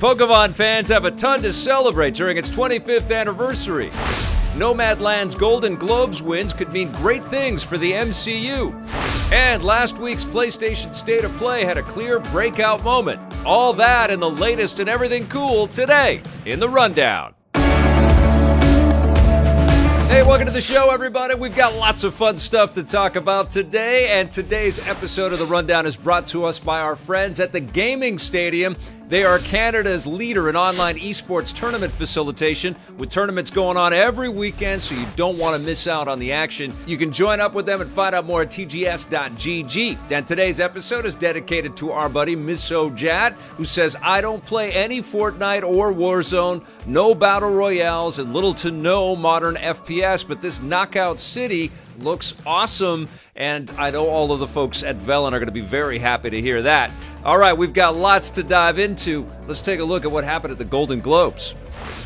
Pokémon fans have a ton to celebrate during its 25th anniversary. Nomadland's Golden Globes wins could mean great things for the MCU. And last week's PlayStation State of Play had a clear breakout moment. All that and the latest and everything cool today in the Rundown. Hey, welcome to the show, everybody. We've got lots of fun stuff to talk about today, and today's episode of The Rundown is brought to us by our friends at the Gaming Stadium. They are Canada's leader in online esports tournament facilitation, with tournaments going on every weekend, so you don't want to miss out on the action. You can join up with them and find out more at tgs.gg. And today's episode is dedicated to our buddy Miso Jat, who says, I don't play any Fortnite or Warzone, no battle royales, and little to no modern FPS, but this Knockout City looks awesome, and I know all of the folks at Velen are going to be very happy to hear that. All right, we've got lots to dive into. Let's take a look at what happened at the Golden Globes.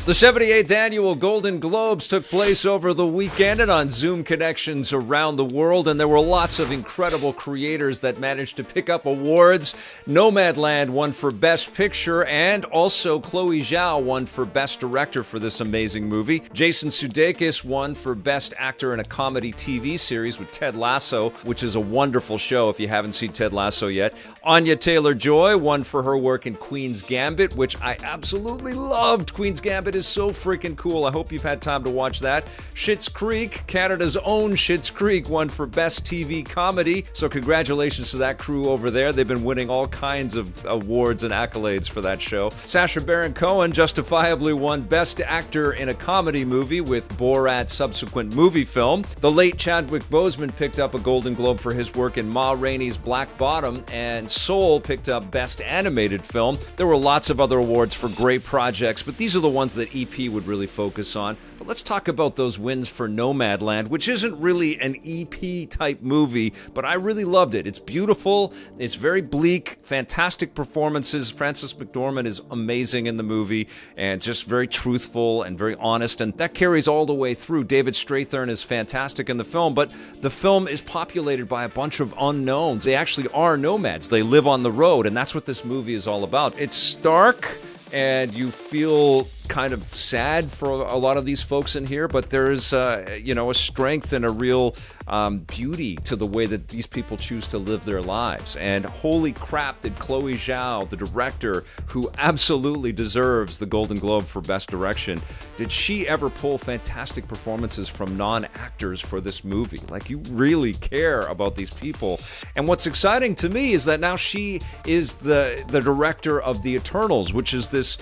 The 78th annual Golden Globes took place over the weekend and on Zoom connections around the world, and there were lots of incredible creators that managed to pick up awards. Nomadland won for Best Picture, and also Chloe Zhao won for Best Director for this amazing movie. Jason Sudeikis won for Best Actor in a Comedy TV Series with Ted Lasso, which is a wonderful show if you haven't seen Ted Lasso yet. Anya Taylor-Joy won for her work in Queen's Gambit, which I absolutely loved. Queen's Gambit is so freaking cool. I hope you've had time to watch that. Schitt's Creek, Canada's own Schitt's Creek, won for Best TV Comedy. So congratulations to that crew over there. They've been winning all kinds of awards and accolades for that show. Sacha Baron Cohen justifiably won Best Actor in a Comedy Movie with Borat's subsequent movie film. The late Chadwick Boseman picked up a Golden Globe for his work in Ma Rainey's Black Bottom, and Soul picked up Best Animated Film. There were lots of other awards for great projects, but these are the ones that EP would really focus on. But let's talk about those wins for Nomadland, which isn't really an EP type movie, but I really loved it. It's beautiful, it's very bleak, fantastic performances. Frances McDormand is amazing in the movie, and just very truthful and very honest, and that carries all the way through. David Strathairn is fantastic in the film, but the film is populated by a bunch of unknowns. They actually are nomads. They live on the road, and that's what this movie is all about. It's stark, and you feel kind of sad for a lot of these folks in here, but there's a strength and a real beauty to the way that these people choose to live their lives. And holy crap, did Chloe Zhao, the director, who absolutely deserves the Golden Globe for Best Direction, did she ever pull fantastic performances from non-actors for this movie? Like, you really care about these people. And what's exciting to me is that now she is the director of the Eternals, which is this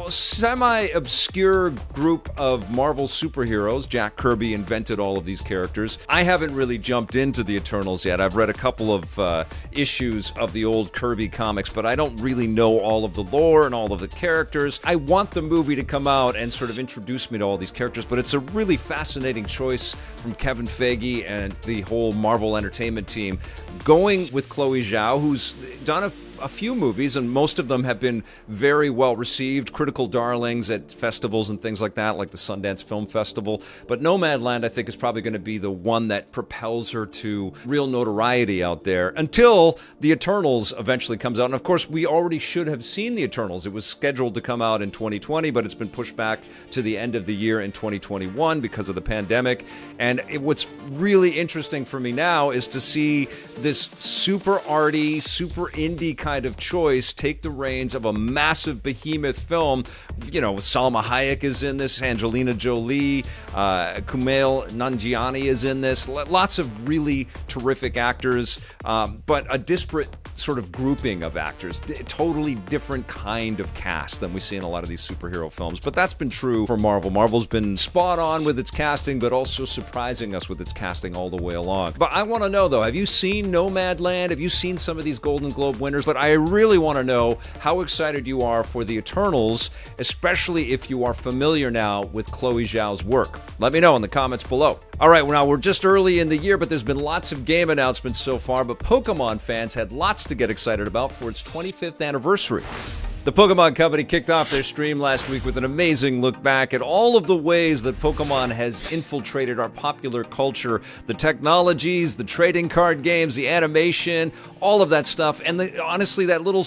semi-obscure group of Marvel superheroes. Jack Kirby invented all of these characters. I haven't really jumped into the Eternals yet. I've read a couple of issues of the old Kirby comics, but I don't really know all of the lore and all of the characters. I want the movie to come out and sort of introduce me to all these characters, but it's a really fascinating choice from Kevin Feige and the whole Marvel Entertainment team, going with Chloe Zhao, who's done a few movies, and most of them have been very well received, critical darlings at festivals and things like that, like the Sundance Film Festival. But Nomadland, I think, is probably going to be the one that propels her to real notoriety out there until the Eternals eventually comes out. And of course, we already should have seen the Eternals. It was scheduled to come out in 2020, but it's been pushed back to the end of the year in 2021 because of the pandemic. And what's really interesting for me now is to see this super arty, super indie kind of choice take the reins of a massive behemoth film. Salma Hayek is in this, Angelina Jolie, Kumail Nanjiani is in this. Lots of really terrific actors, but a disparate sort of grouping of actors. Totally different kind of cast than we see in a lot of these superhero films. But that's been true for Marvel. Marvel's been spot on with its casting, but also surprising us with its casting all the way along. But I want to know, though, have you seen Nomadland? Have you seen some of these Golden Globe winners? But I really want to know how excited you are for the Eternals, especially if you are familiar now with Chloe Zhao's work. Let me know in the comments below. All right, well, now we're just early in the year, but there's been lots of game announcements so far, but Pokémon fans had lots to get excited about for its 25th anniversary. The Pokemon Company kicked off their stream last week with an amazing look back at all of the ways that Pokemon has infiltrated our popular culture. The technologies, the trading card games, the animation, all of that stuff. And honestly, that little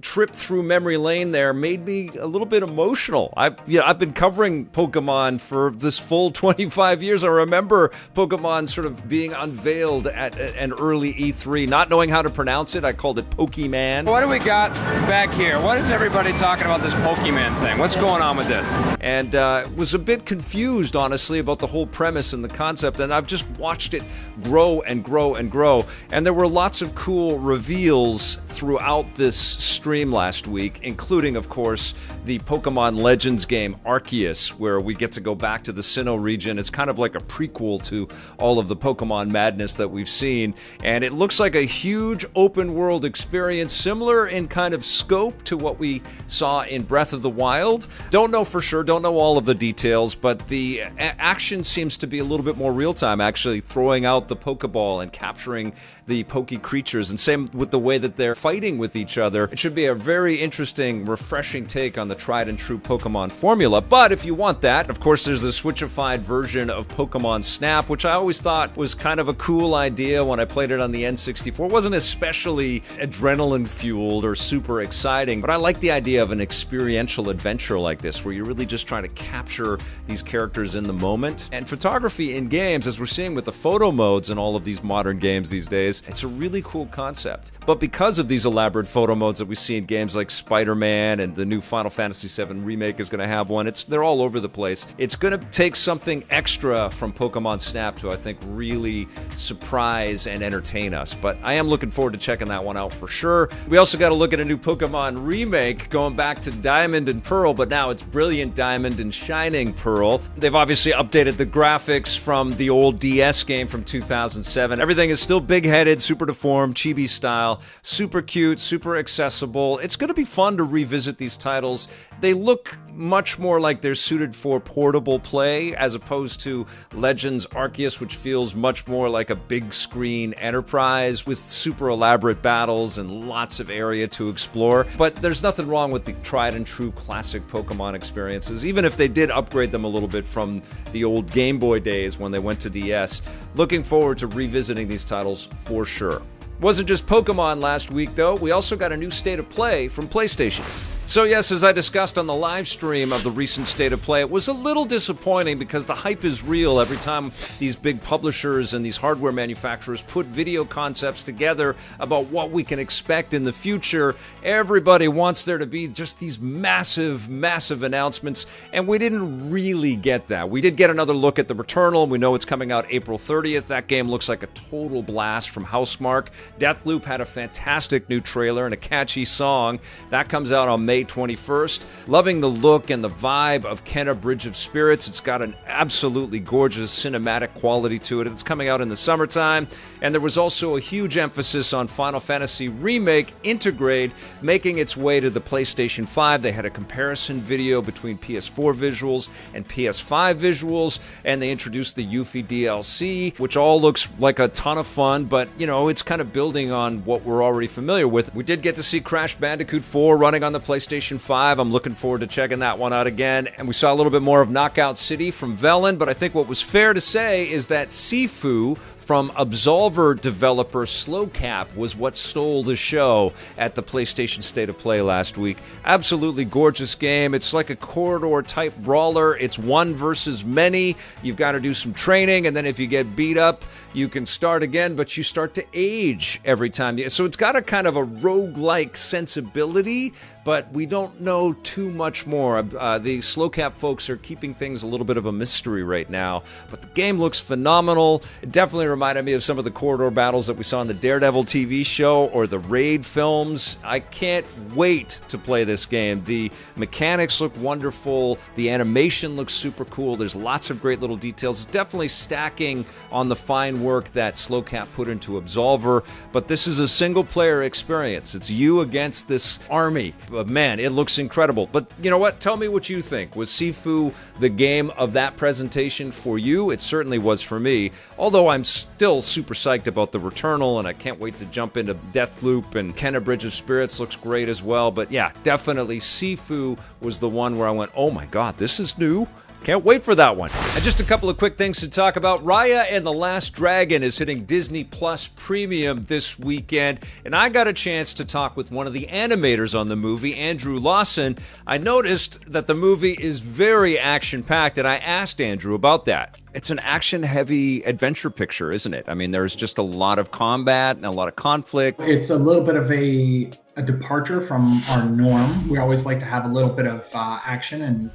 trip through memory lane there made me a little bit emotional. I've been covering Pokemon for this full 25 years. I remember Pokemon sort of being unveiled at an early E3, not knowing how to pronounce it. I called it Pokemon. What do we got back here? What is everybody talking about this Pokemon thing? What's going on with this? And was a bit confused, honestly, about the whole premise and the concept. And I've just watched it grow and grow and grow. And there were lots of cool reveals throughout this stream last week, including, of course, the Pokemon Legends game Arceus, where we get to go back to the Sinnoh region. It's kind of like a prequel to all of the Pokemon madness that we've seen. And it looks like a huge open world experience, similar in kind of scope to what we saw in Breath of the Wild. Don't know for sure, don't know all of the details, but the action seems to be a little bit more real-time, actually throwing out the Pokeball and capturing the Poke creatures, and same with the way that they're fighting with each other. It should be a very interesting, refreshing take on the tried and true Pokemon formula. But if you want that, of course, there's the Switchified version of Pokemon Snap, which I always thought was kind of a cool idea when I played it on the N64. It wasn't especially adrenaline-fueled or super exciting, but I like the idea of an experiential adventure like this, where you're really just trying to capture these characters in the moment. And photography in games, as we're seeing with the photo modes in all of these modern games these days, it's a really cool concept. But because of these elaborate photo modes that we see in games like Spider-Man, and the new Final Fantasy VII Remake is going to have one, they're all over the place. It's going to take something extra from Pokemon Snap to, I think, really surprise and entertain us. But I am looking forward to checking that one out for sure. We also got to look at a new Pokemon remake, going back to Diamond and Pearl, but now it's Brilliant Diamond and Shining Pearl. They've obviously updated the graphics from the old DS game from 2007. Everything is still big-headed, super deformed, chibi style, super cute, super accessible. It's going to be fun to revisit these titles. They look much more like they're suited for portable play, as opposed to Legends Arceus, which feels much more like a big screen enterprise with super elaborate battles and lots of area to explore. But there's nothing wrong with the tried and true classic Pokemon experiences, even if they did upgrade them a little bit from the old Game Boy days when they went to DS. Looking forward to revisiting these titles for sure. Wasn't just Pokemon last week, though. We also got a new State of Play from PlayStation. So yes, as I discussed on the live stream of the recent State of Play, it was a little disappointing because the hype is real every time these big publishers and these hardware manufacturers put video concepts together about what we can expect in the future. Everybody wants there to be just these massive, massive announcements, and we didn't really get that. We did get another look at the Returnal. We know it's coming out April 30th. That game looks like a total blast from Housemarque. Deathloop had a fantastic new trailer and a catchy song. That comes out on May 21st. Loving the look and the vibe of Kenna Bridge of Spirits. It's got an absolutely gorgeous cinematic quality to it. It's coming out in the summertime. And there was also a huge emphasis on Final Fantasy Remake Intergrade making its way to the PlayStation 5. They had a comparison video between PS4 visuals and PS5 visuals, and they introduced the Yuffie DLC, which all looks like a ton of fun, but, it's kind of building on what we're already familiar with. We did get to see Crash Bandicoot 4 running on the PlayStation 5. I'm looking forward to checking that one out again. And we saw a little bit more of Knockout City from Velen, but I think what was fair to say is that Sifu from Absolver developer Slowcap was what stole the show at the PlayStation State of Play last week. Absolutely gorgeous game. It's like a corridor-type brawler. It's one versus many. You've got to do some training, and then if you get beat up, you can start again, but you start to age every time. So it's got a kind of a roguelike sensibility, but we don't know too much more. The Slowcap folks are keeping things a little bit of a mystery right now, but the game looks phenomenal. It definitely reminded me of some of the corridor battles that we saw in the Daredevil TV show or the Raid films. I can't wait to play this game. The mechanics look wonderful. The animation looks super cool. There's lots of great little details. It's definitely stacking on the fine work that Slowcap put into Absolver, but this is a single-player experience. It's you against this army. But man, it looks incredible. But you know what? Tell me what you think. Was Sifu the game of that presentation for you? It certainly was for me. Although I'm still super psyched about the Returnal, and I can't wait to jump into Deathloop, and Kenna Bridge of Spirits looks great as well. But yeah, definitely Sifu was the one where I went, oh my god, this is new. Can't wait for that one. And just a couple of quick things to talk about. Raya and the Last Dragon is hitting Disney Plus Premium this weekend, and I got a chance to talk with one of the animators on the movie, Andrew Lawson. I noticed that the movie is very action-packed, and I asked Andrew about that. It's an action-heavy adventure picture, isn't it? I mean, there's just a lot of combat and a lot of conflict. It's a little bit of a departure from our norm. We always like to have a little bit of action and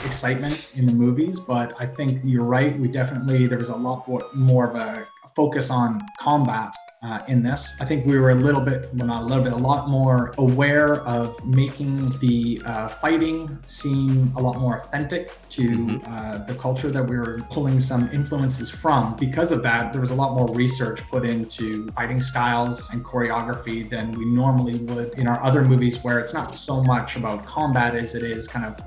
excitement in the movies, but I think you're right. There was a lot more of a focus on combat in this. I think we were a lot more aware of making the fighting seem a lot more authentic to the culture that we were pulling some influences from. Because of that, there was a lot more research put into fighting styles and choreography than we normally would in our other movies, where it's not so much about combat as it is kind of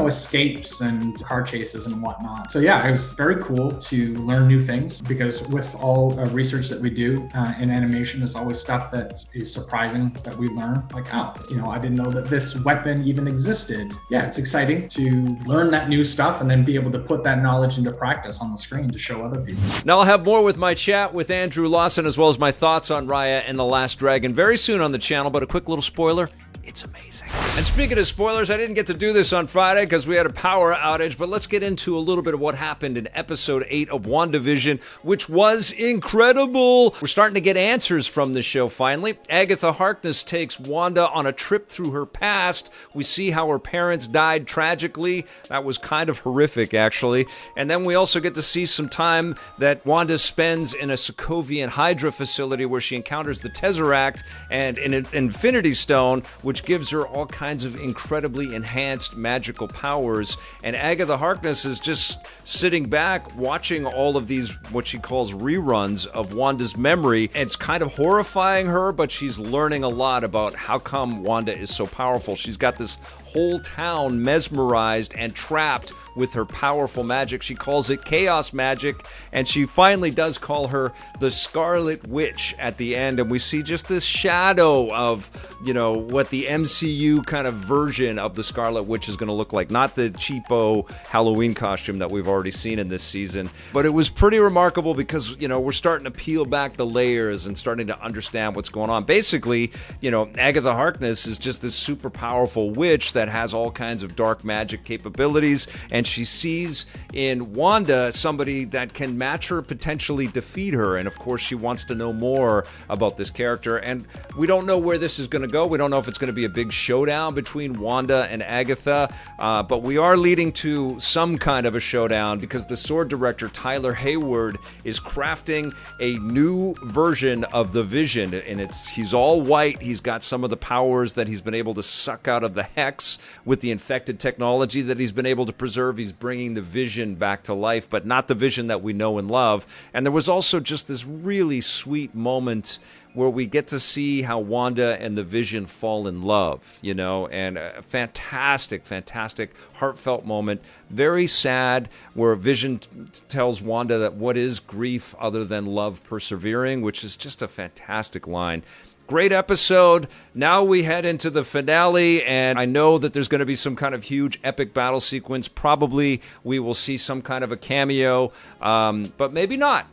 escapes and car chases and whatnot. So yeah, it was very cool to learn new things, because with all research that we do in animation, there's always stuff that is surprising that we learn. Like, I didn't know that this weapon even existed. Yeah, it's exciting to learn that new stuff and then be able to put that knowledge into practice on the screen to show other people. Now I'll have more with my chat with Andrew Lawson, as well as my thoughts on Raya and the Last Dragon very soon on the channel, but a quick little spoiler. It's amazing. And speaking of spoilers, I didn't get to do this on Friday because we had a power outage, but let's get into a little bit of what happened in episode 8 of WandaVision, which was incredible. We're starting to get answers from the show finally. Agatha Harkness takes Wanda on a trip through her past. We see how her parents died tragically. That was kind of horrific, actually. And then we also get to see some time that Wanda spends in a Sokovian Hydra facility where she encounters the Tesseract and an Infinity Stone, which gives her all kinds of incredibly enhanced magical powers. And Agatha Harkness is just sitting back watching all of these, what she calls reruns of Wanda's memory. It's kind of horrifying her, but she's learning a lot about how come Wanda is so powerful. She's got this whole town mesmerized and trapped with her powerful magic. She calls it chaos magic, and she finally does call her the Scarlet Witch at the end, and we see just this shadow of, what the MCU kind of version of the Scarlet Witch is going to look like. Not the cheapo Halloween costume that we've already seen in this season, but it was pretty remarkable because, we're starting to peel back the layers and starting to understand what's going on. Basically, Agatha Harkness is just this super powerful witch that has all kinds of dark magic capabilities, and she sees in Wanda somebody that can match her, potentially defeat her, and of course she wants to know more about this character, and we don't know where this is going to go. We don't know if it's going to be a big showdown between Wanda and Agatha, but we are leading to some kind of a showdown because the sword director Tyler Hayward is crafting a new version of the Vision, and he's all white. He's got some of the powers that he's been able to suck out of the Hex with the infected technology that he's been able to preserve. He's bringing the Vision back to life, but not the Vision that we know and love. And there was also just this really sweet moment where we get to see how Wanda and the Vision fall in love, and a fantastic, fantastic, heartfelt moment. Very sad, where Vision tells Wanda that what is grief other than love persevering, which is just a fantastic line. Great episode. Now we head into the finale, and I know that there's going to be some kind of huge epic battle sequence. Probably we will see some kind of a cameo, but maybe not,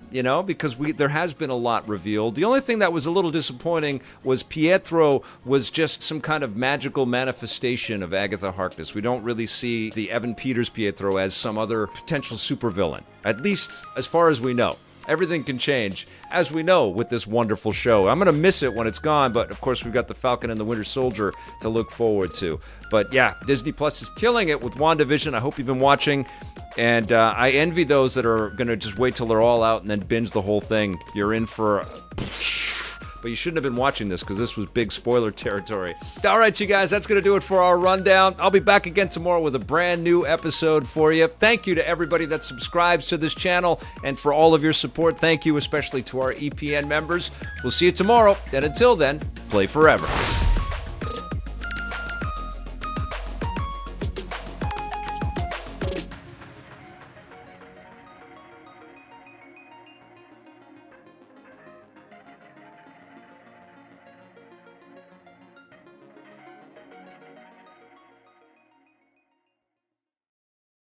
because there has been a lot revealed. The only thing that was a little disappointing was Pietro was just some kind of magical manifestation of Agatha Harkness. We don't really see the Evan Peters Pietro as some other potential supervillain, at least as far as we know. Everything can change, as we know, with this wonderful show. I'm going to miss it when it's gone, but of course we've got the Falcon and the Winter Soldier to look forward to. But yeah, Disney Plus is killing it with WandaVision. I hope you've been watching, and I envy those that are going to just wait till they're all out and then binge the whole thing. You're in for but you shouldn't have been watching this because this was big spoiler territory. All right, you guys, that's going to do it for our rundown. I'll be back again tomorrow with a brand new episode for you. Thank you to everybody that subscribes to this channel and for all of your support. Thank you especially to our EPN members. We'll see you tomorrow, and until then, play forever.